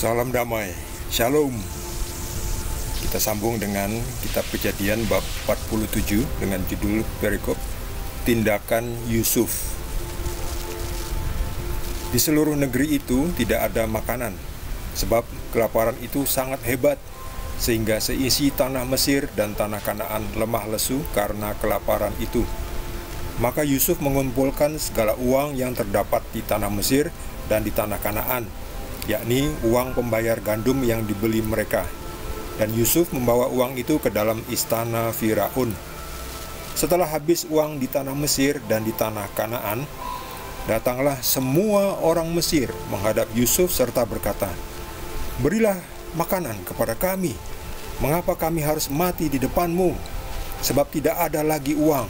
Salam damai, Shalom. Kita sambung dengan kitab Kejadian bab 47 dengan judul perikop Tindakan Yusuf. Di seluruh negeri itu tidak ada makanan, sebab kelaparan itu sangat hebat, sehingga seisi tanah Mesir dan tanah Kanaan lemah lesu karena kelaparan itu. Maka Yusuf mengumpulkan segala uang yang terdapat di tanah Mesir dan di tanah Kanaan, yakni uang pembayar gandum yang dibeli mereka. Dan Yusuf membawa uang itu ke dalam istana Firaun. Setelah habis uang di tanah Mesir dan di tanah Kanaan, datanglah semua orang Mesir menghadap Yusuf serta berkata, "Berilah makanan kepada kami. Mengapa kami harus mati di depanmu? Sebab tidak ada lagi uang."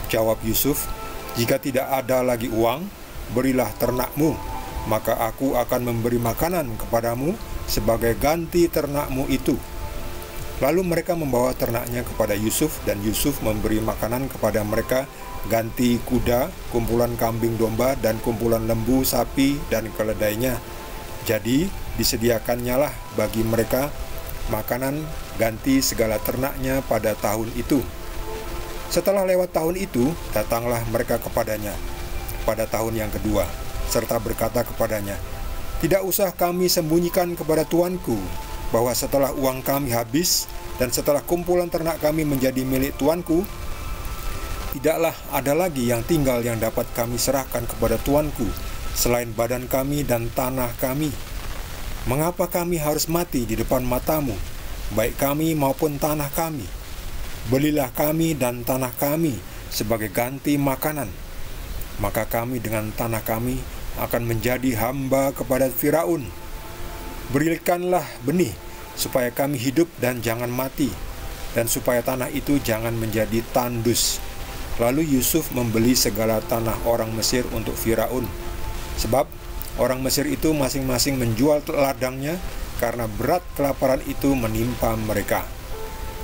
Jawab Yusuf, "Jika tidak ada lagi uang, berilah ternakmu, maka aku akan memberi makanan kepadamu sebagai ganti ternakmu itu." Lalu mereka membawa ternaknya kepada Yusuf, dan Yusuf memberi makanan kepada mereka ganti kuda, kumpulan kambing domba, dan kumpulan lembu, sapi, dan keledainya. Jadi disediakannya lah bagi mereka makanan ganti segala ternaknya pada tahun itu. Setelah lewat tahun itu, datanglah mereka kepadanya pada tahun yang kedua, serta berkata kepadanya, "Tidak usah kami sembunyikan kepada tuanku bahwa setelah uang kami habis dan setelah kumpulan ternak kami menjadi milik tuanku, tidaklah ada lagi yang tinggal yang dapat kami serahkan kepada tuanku selain badan kami dan tanah kami. Mengapa kami harus mati di depan matamu, baik kami maupun tanah kami? Belilah kami dan tanah kami sebagai ganti makanan. Maka kami dengan tanah kami akan menjadi hamba kepada Firaun. Berikanlah benih supaya kami hidup dan jangan mati, dan supaya tanah itu jangan menjadi tandus." Lalu Yusuf membeli segala tanah orang Mesir untuk Firaun, sebab orang Mesir itu masing-masing menjual ladangnya karena berat kelaparan itu menimpa mereka.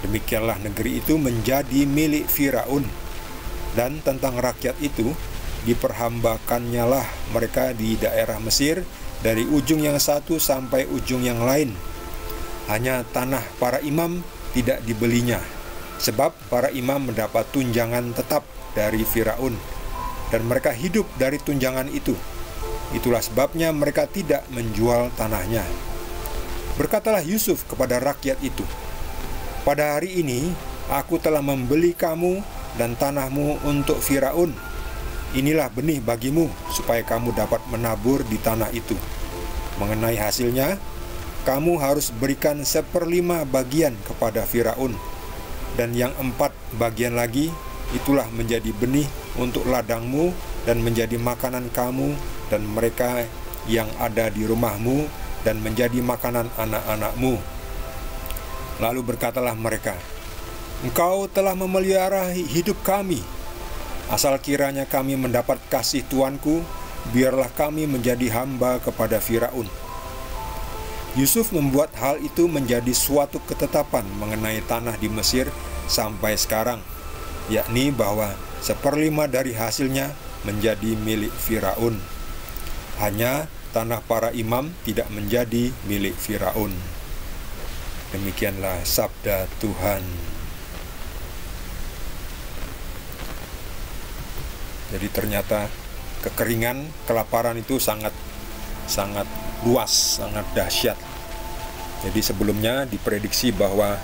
Demikianlah negeri itu menjadi milik Firaun. Dan tentang rakyat itu, diperhambakannya lah mereka di daerah Mesir dari ujung yang satu sampai ujung yang lain. Hanya tanah para imam tidak dibelinya, sebab para imam mendapat tunjangan tetap dari Firaun, dan mereka hidup dari tunjangan itu. Itulah sebabnya mereka tidak menjual tanahnya. Berkatalah Yusuf kepada rakyat itu, "Pada hari ini aku telah membeli kamu dan tanahmu untuk Firaun. Inilah benih bagimu supaya kamu dapat menabur di tanah itu. Mengenai hasilnya, kamu harus berikan 1/5 bagian kepada Firaun, dan yang 4 bagian lagi itulah menjadi benih untuk ladangmu dan menjadi makanan kamu dan mereka yang ada di rumahmu dan menjadi makanan anak-anakmu." Lalu berkatalah mereka, "Engkau telah memelihara hidup kami. Asal kiranya kami mendapat kasih tuanku, biarlah kami menjadi hamba kepada Firaun." Yusuf membuat hal itu menjadi suatu ketetapan mengenai tanah di Mesir sampai sekarang, yakni bahwa 1/5 dari hasilnya menjadi milik Firaun. Hanya tanah para imam tidak menjadi milik Firaun. Demikianlah sabda Tuhan. Jadi ternyata kekeringan, kelaparan itu sangat luas, sangat dahsyat. Jadi sebelumnya diprediksi bahwa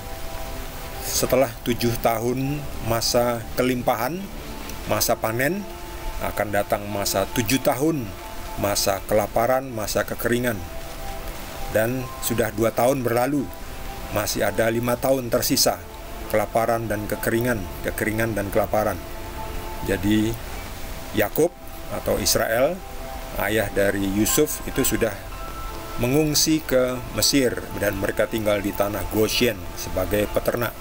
setelah 7 tahun masa kelimpahan, masa panen, akan datang masa 7 tahun masa kelaparan, masa kekeringan. Dan sudah 2 tahun berlalu, masih ada 5 tahun tersisa kelaparan dan kekeringan dan kelaparan. Jadi Yakub atau Israel, ayah dari Yusuf, itu sudah mengungsi ke Mesir, dan mereka tinggal di tanah Goshen sebagai peternak,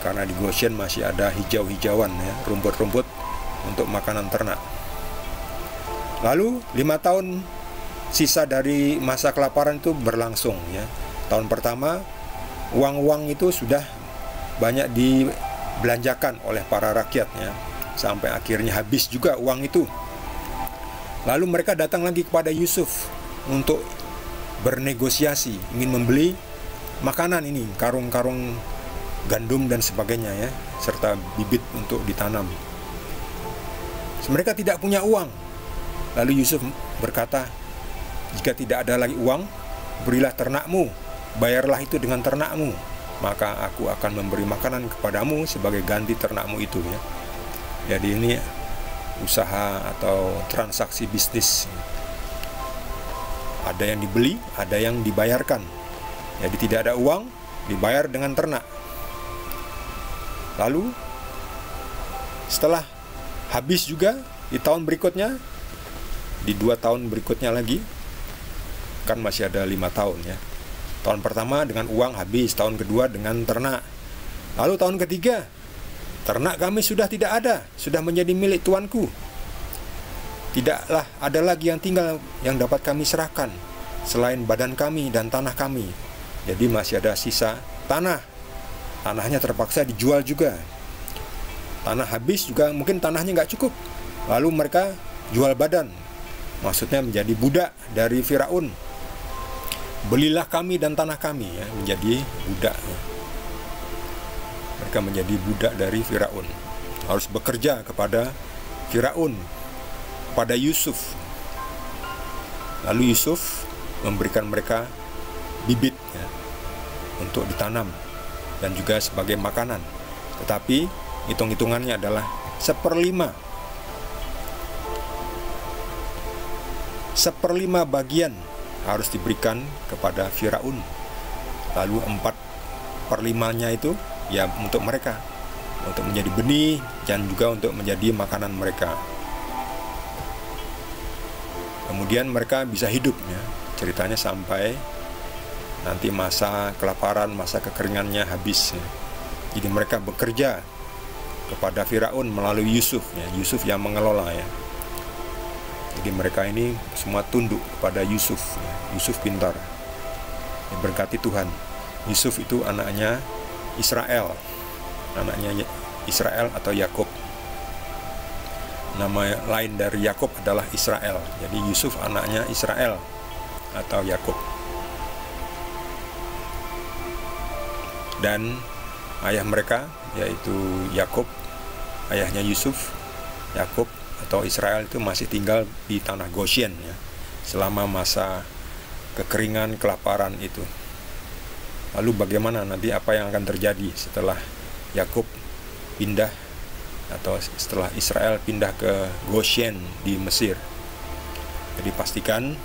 karena di Goshen masih ada hijau-hijauan, ya, rumput-rumput untuk makanan ternak. Lalu 5 tahun sisa dari masa kelaparan itu berlangsung, ya. Tahun pertama uang-uang itu sudah banyak dibelanjakan oleh para rakyatnya, sampai akhirnya habis juga uang itu. Lalu mereka datang lagi kepada Yusuf untuk bernegosiasi, ingin membeli makanan ini, karung-karung gandum dan sebagainya ya, serta bibit untuk ditanam. Mereka tidak punya uang. Lalu Yusuf berkata, jika tidak ada lagi uang, berilah ternakmu, bayarlah itu dengan ternakmu, maka aku akan memberi makanan kepadamu sebagai ganti ternakmu itu ya. Jadi ini usaha atau transaksi bisnis. Ada yang dibeli, ada yang dibayarkan. Jadi tidak ada uang, dibayar dengan ternak. Lalu setelah habis juga di tahun berikutnya, di 2 tahun berikutnya lagi, kan masih ada 5 tahun ya. Tahun pertama dengan uang habis, tahun kedua dengan ternak. Lalu tahun ketiga, ternak kami sudah tidak ada, sudah menjadi milik tuanku. Tidaklah ada lagi yang tinggal yang dapat kami serahkan selain badan kami dan tanah kami. Jadi masih ada sisa tanah. Tanahnya terpaksa dijual juga. Tanah habis juga, mungkin tanahnya nggak cukup. Lalu mereka jual badan. Maksudnya menjadi budak dari Firaun. Belilah kami dan tanah kami ya, menjadi budak. Mereka menjadi budak dari Firaun. Harus bekerja kepada Firaun, pada Yusuf. Lalu Yusuf memberikan mereka bibit ya, untuk ditanam dan juga sebagai makanan. Tetapi hitung-hitungannya adalah 1/5 bagian harus diberikan kepada Firaun. Lalu 4/5-nya itu ya untuk mereka, untuk menjadi benih dan juga untuk menjadi makanan mereka. Kemudian mereka bisa hidup ya, ceritanya sampai nanti masa kelaparan, masa kekeringannya habis ya. Jadi mereka bekerja kepada Firaun melalui Yusuf ya, Yusuf yang mengelola ya. Jadi mereka ini semua tunduk kepada Yusuf ya. Yusuf pintar, diberkati Tuhan. Yusuf itu anaknya Israel, anaknya Israel atau Yakub. Nama lain dari Yakub adalah Israel. Jadi Yusuf anaknya Israel atau Yakub. Dan ayah mereka yaitu Yakub, ayahnya Yusuf, Yakub atau Israel itu masih tinggal di tanah Goshen ya, selama masa kekeringan, kelaparan itu. Lalu bagaimana nanti, apa yang akan terjadi setelah Yakub pindah atau setelah Israel pindah ke Goshen di Mesir? Jadi pastikan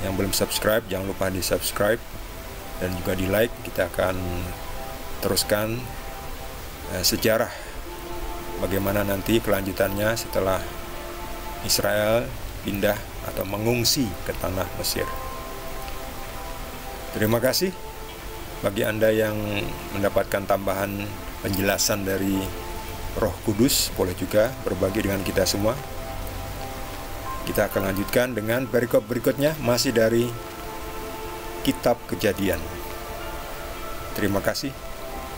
yang belum subscribe jangan lupa di subscribe dan juga di like. Kita akan teruskan sejarah bagaimana nanti kelanjutannya setelah Israel pindah atau mengungsi ke tanah Mesir. Terima kasih bagi Anda yang mendapatkan tambahan penjelasan dari Roh Kudus, boleh juga berbagi dengan kita semua. Kita akan lanjutkan dengan perikop berikutnya, masih dari Kitab Kejadian. Terima kasih.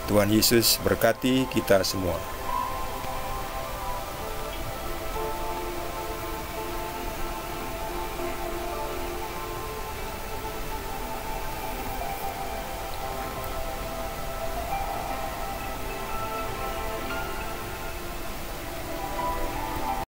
Tuhan Yesus berkati kita semua.